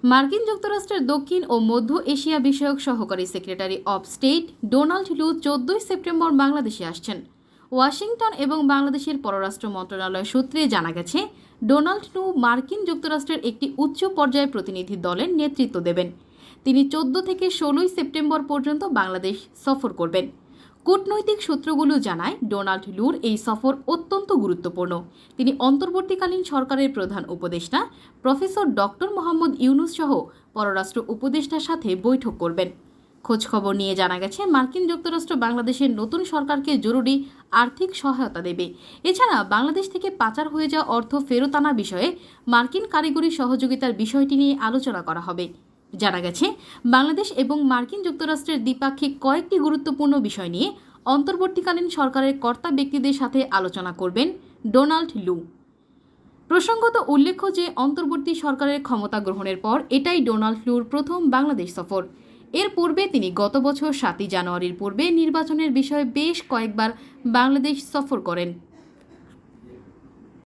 মার্কিন যুক্তরাষ্ট্রের দক্ষিণ ও মধ্য এশিয়া বিষয়ক সহকারী সেক্রেটারি অব স্টেট ডোনাল্ড লু 14 সেপ্টেম্বর বাংলাদেশে আসছেন। ওয়াশিংটন এবং বাংলাদেশের পররাষ্ট্র মন্ত্রণালয় সূত্রে জানা গেছে, ডোনাল্ড লু মার্কিন যুক্তরাষ্ট্রের একটি উচ্চ পর্যায়ের প্রতিনিধি দলের নেতৃত্ব দেবেন। তিনি 14 থেকে 16 সেপ্টেম্বর পর্যন্ত বাংলাদেশ সফর করবেন। কূটনৈতিক সূত্রগুলো জানায়, ডোনাল্ড লুর এই সফর অত্যন্ত গুরুত্বপূর্ণ। তিনি অন্তর্বর্তীকালীন সরকারের প্রধান উপদেষ্টা প্রফেসর ডক্টর মোহাম্মদ ইউনুস সহ পররাষ্ট্র উপদেষ্টার সাথে বৈঠক করবেন। খোঁজখবর নিয়ে জানা গেছে, মার্কিন যুক্তরাষ্ট্র বাংলাদেশের নতুন সরকারকে জরুরি আর্থিক সহায়তা দেবে। এছাড়া বাংলাদেশ থেকে পাচার হয়ে যাওয়া অর্থ ফেরত আনা বিষয়ে মার্কিন কারিগরি সহযোগিতার বিষয়টি নিয়ে আলোচনা করা হবে। জানা গেছে, বাংলাদেশ এবং মার্কিন যুক্তরাষ্ট্রের দ্বিপাক্ষিক কয়েকটি গুরুত্বপূর্ণ বিষয় নিয়ে অন্তর্বর্তীকালীন সরকারের কর্তা ব্যক্তিদের সাথে আলোচনা করবেন ডোনাল্ড লু। প্রসঙ্গত উল্লেখ্য যে, অন্তর্বর্তী সরকারের ক্ষমতা গ্রহণের পর এটাই ডোনাল্ড লুর প্রথম বাংলাদেশ সফর। এর পূর্বে তিনি গত বছর 7 জানুয়ারির পূর্বে নির্বাচনের বিষয়ে বেশ কয়েকবার বাংলাদেশ সফর করেন।